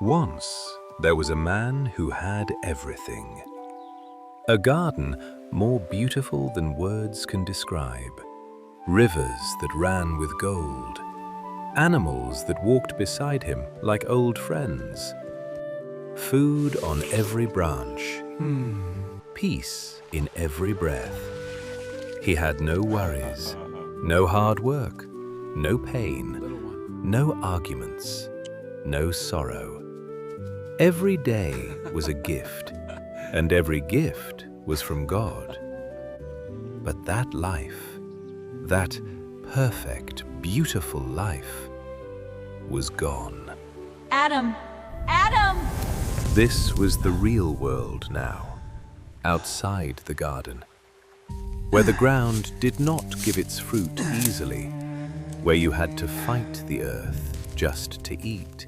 Once, there was a man who had everything. A garden more beautiful than words can describe. Rivers that ran with gold. Animals that walked beside him like old friends. Food on every branch. Peace in every breath. He had no worries, no hard work, no pain, no arguments, no sorrow. Every day was a gift, and every gift was from God. But that life, that perfect, beautiful life, was gone. Adam! Adam! This was the real world now, outside the garden, where the ground did not give its fruit easily, where you had to fight the earth just to eat.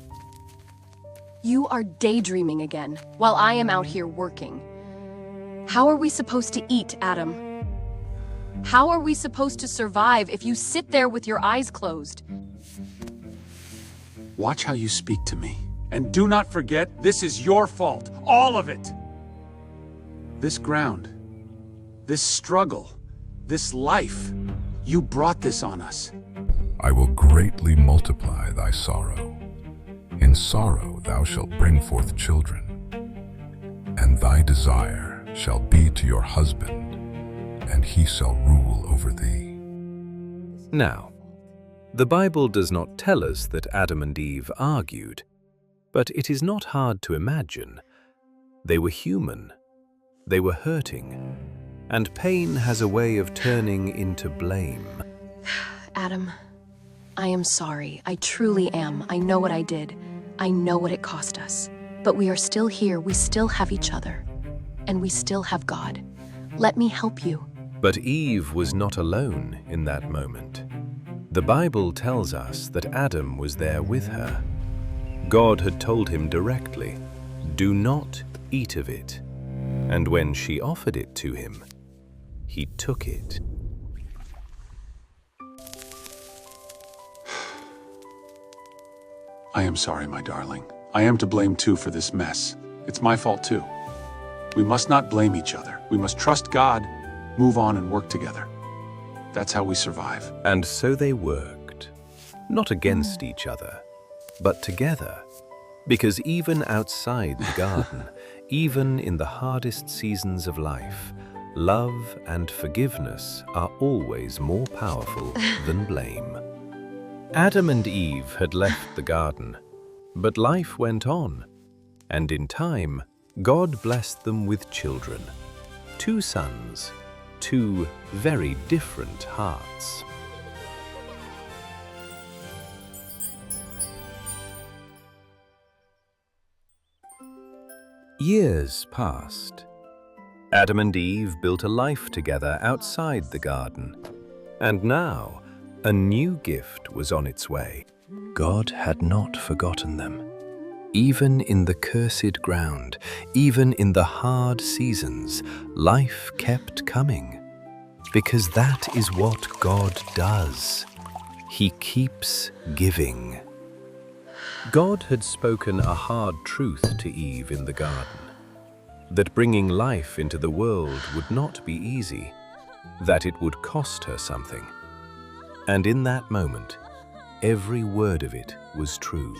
You are daydreaming again, while I am out here working. How are we supposed to eat, Adam? How are we supposed to survive if you sit there with your eyes closed? Watch how you speak to me. And do not forget, this is your fault. All of it. This ground, this struggle, this life, you brought this on us. I will greatly multiply thy sorrow. In sorrow thou shalt bring forth children, and thy desire shall be to your husband, and he shall rule over thee. Now, the Bible does not tell us that Adam and Eve argued, but it is not hard to imagine. They were human, they were hurting, and pain has a way of turning into blame. Adam, I am sorry. I truly am. I know what I did. I know what it cost us. But we are still here. We still have each other. And we still have God. Let me help you. But Eve was not alone in that moment. The Bible tells us that Adam was there with her. God had told him directly, "Do not eat of it." And when she offered it to him, he took it. I am sorry, my darling. I am to blame too for this mess. It's my fault too. We must not blame each other. We must trust God, move on and work together. That's how we survive. And so they worked, not against each other, but together. Because even outside the garden, even in the hardest seasons of life, love and forgiveness are always more powerful than blame. Adam and Eve had left the garden, but life went on, and in time, God blessed them with children, 2 sons, 2 very different hearts. Years passed. Adam and Eve built a life together outside the garden, and now a new gift was on its way. God had not forgotten them. Even in the cursed ground, even in the hard seasons, life kept coming. Because that is what God does. He keeps giving. God had spoken a hard truth to Eve in the garden, that bringing life into the world would not be easy, that it would cost her something. And in that moment, every word of it was true.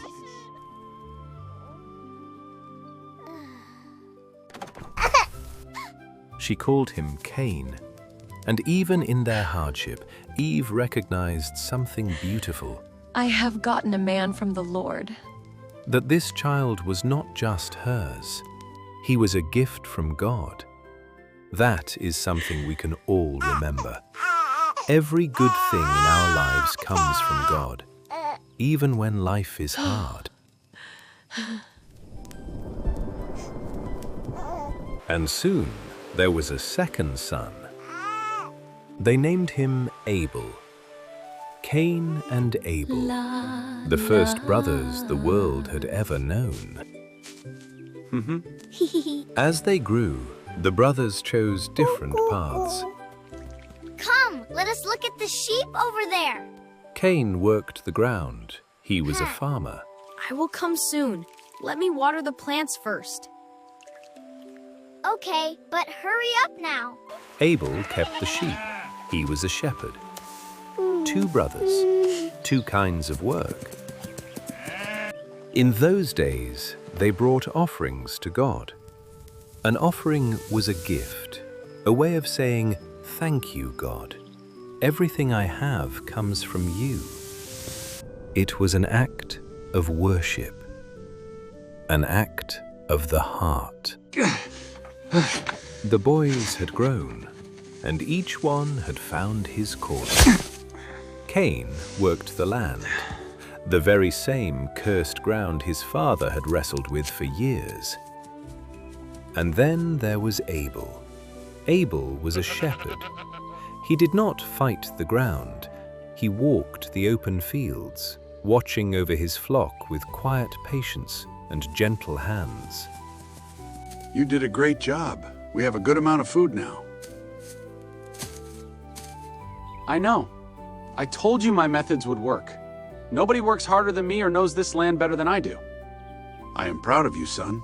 She called him Cain, and even in their hardship, Eve recognized something beautiful. I have gotten a man from the Lord. That this child was not just hers. He was a gift from God. That is something we can all remember. Every good thing in our lives comes from God, even when life is hard. And soon, there was a second son. They named him Abel. Cain and Abel, the first brothers the world had ever known. As they grew, the brothers chose different paths. Come, let us look at the sheep over there. Cain worked the ground. He was a farmer. I will come soon. Let me water the plants first. Okay, but hurry up now. Abel kept the sheep. He was a shepherd. Two brothers, two kinds of work. In those days, they brought offerings to God. An offering was a gift, a way of saying, "Thank you, God. Everything I have comes from you." It was an act of worship, an act of the heart. The boys had grown, and each one had found his calling. Cain worked the land, the very same cursed ground his father had wrestled with for years. And then there was Abel. Abel was a shepherd. He did not fight the ground. He walked the open fields, watching over his flock with quiet patience and gentle hands. You did a great job. We have a good amount of food now. I know. I told you my methods would work. Nobody works harder than me or knows this land better than I do. I am proud of you, son.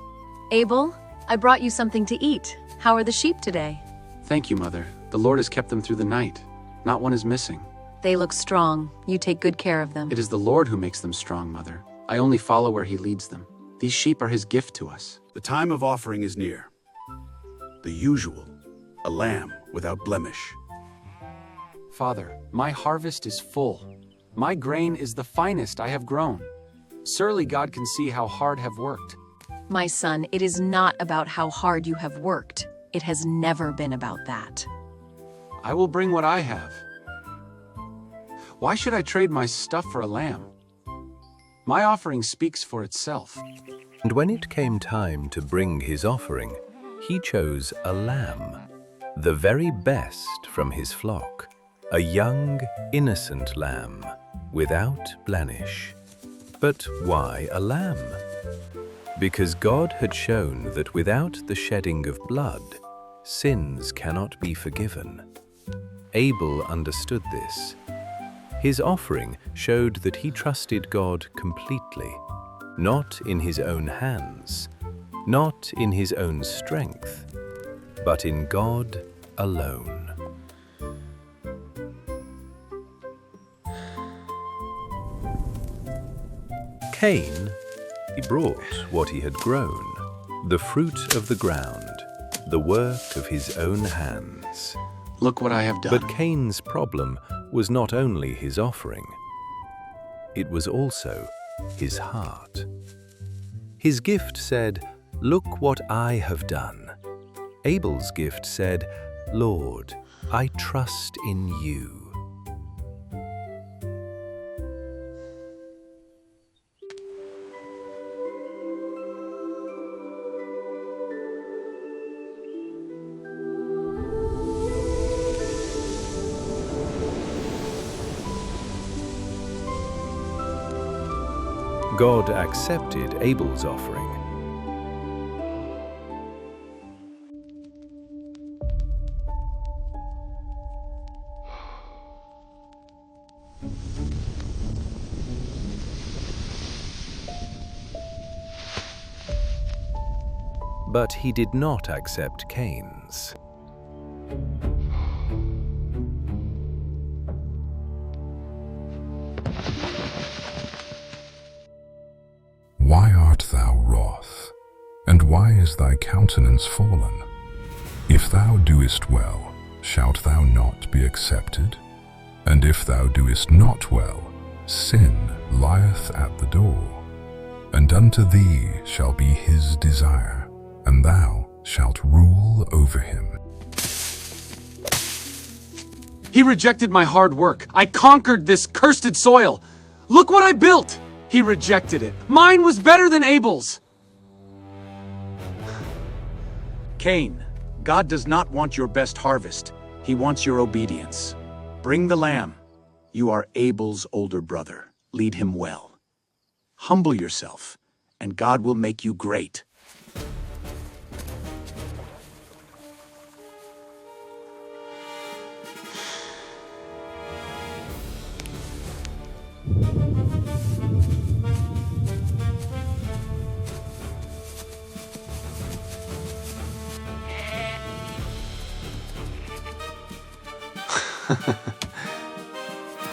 Abel, I brought you something to eat. How are the sheep today? Thank you, Mother. The Lord has kept them through the night. Not one is missing. They look strong. You take good care of them. It is the Lord who makes them strong, Mother. I only follow where He leads them. These sheep are His gift to us. The time of offering is near. The usual, a lamb without blemish. Father, my harvest is full. My grain is the finest I have grown. Surely God can see how hard have worked. My son, it is not about how hard you have worked. It has never been about that. I will bring what I have. Why should I trade my stuff for a lamb? My offering speaks for itself. And when it came time to bring his offering, he chose a lamb, the very best from his flock, a young, innocent lamb, without blemish. But why a lamb? Because God had shown that without the shedding of blood, sins cannot be forgiven. Abel understood this. His offering showed that he trusted God completely, not in his own hands, not in his own strength, but in God alone. Cain, he brought what he had grown, the fruit of the ground, the work of his own hands. Look what I have done. But Cain's problem was not only his offering, it was also his heart. His gift said, "Look what I have done." Abel's gift said, "Lord, I trust in you." God accepted Abel's offering. But he did not accept Cain's. Why art thou wroth? And why is thy countenance fallen? If thou doest well, shalt thou not be accepted? And if thou doest not well, sin lieth at the door. And unto thee shall be his desire, and thou shalt rule over him. He rejected my hard work. I conquered this cursed soil. Look what I built! He rejected it. Mine was better than Abel's. Cain, God does not want your best harvest. He wants your obedience. Bring the lamb. You are Abel's older brother. Lead him well. Humble yourself, and God will make you great.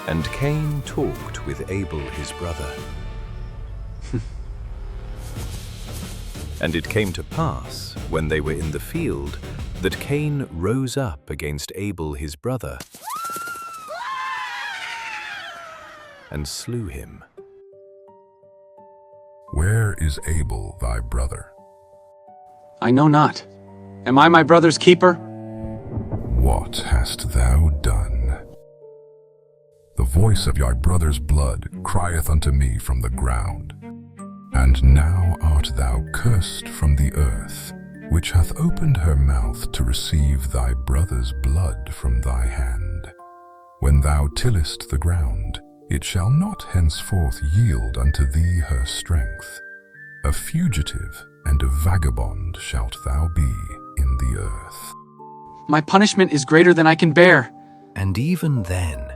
And Cain talked with Abel his brother. And it came to pass, when they were in the field, that Cain rose up against Abel his brother and slew him. Where is Abel thy brother? I know not. Am I my brother's keeper? What hast thou done? The voice of thy brother's blood crieth unto me from the ground. And now art thou cursed from the earth, which hath opened her mouth to receive thy brother's blood from thy hand. When thou tillest the ground, it shall not henceforth yield unto thee her strength. A fugitive and a vagabond shalt thou be in the earth. My punishment is greater than I can bear. And even then,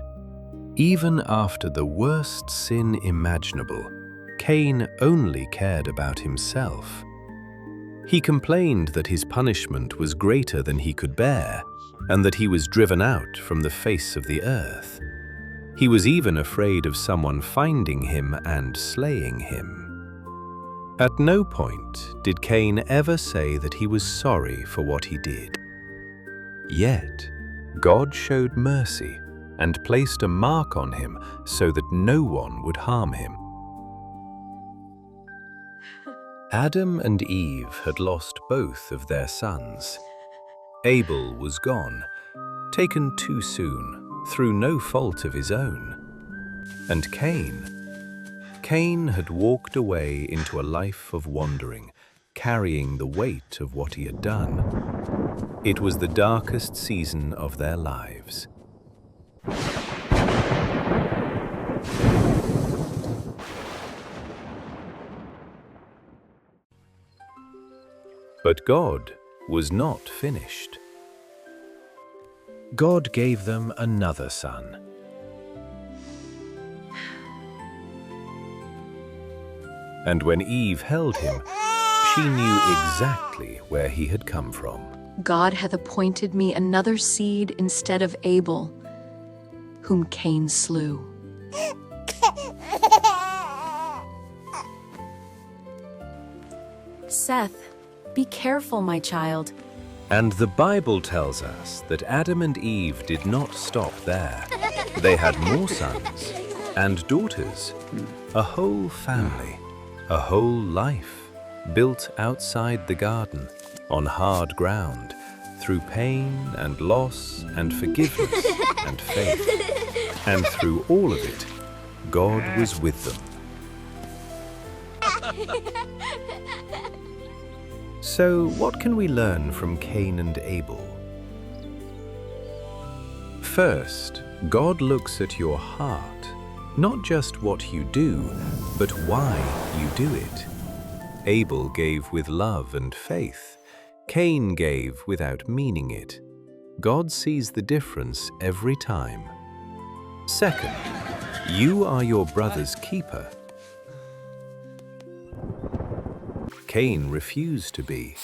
even after the worst sin imaginable, Cain only cared about himself. He complained that his punishment was greater than he could bear, and that he was driven out from the face of the earth. He was even afraid of someone finding him and slaying him. At no point did Cain ever say that he was sorry for what he did. Yet, God showed mercy and placed a mark on him so that no one would harm him. Adam and Eve had lost both of their sons. Abel was gone, taken too soon, through no fault of his own. And Cain had walked away into a life of wandering, carrying the weight of what he had done. It was the darkest season of their lives. But God was not finished. God gave them another son. And when Eve held him, she knew exactly where he had come from. God hath appointed me another seed instead of Abel, whom Cain slew. Seth, be careful, my child. And the Bible tells us that Adam and Eve did not stop there. They had more sons and daughters, a whole family, a whole life, built outside the garden, on hard ground, through pain and loss and forgiveness and faith. And through all of it, God was with them. So, what can we learn from Cain and Abel? First, God looks at your heart, not just what you do, but why you do it. Abel gave with love and faith. Cain gave without meaning it. God sees the difference every time. Second, you are your brother's keeper. Cain refused to be.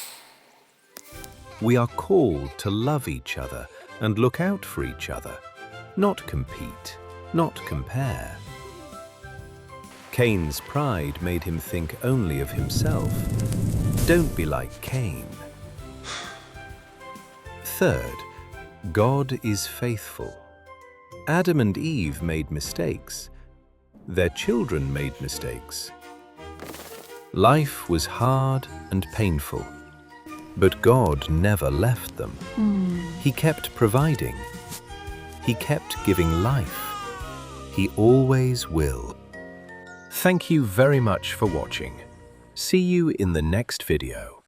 We are called to love each other and look out for each other, not compete, not compare. Cain's pride made him think only of himself. Don't be like Cain. Third, God is faithful. Adam and Eve made mistakes. Their children made mistakes. Life was hard and painful, but God never left them. He kept providing. He kept giving life. He always will. Thank you very much for watching. See you in the next video.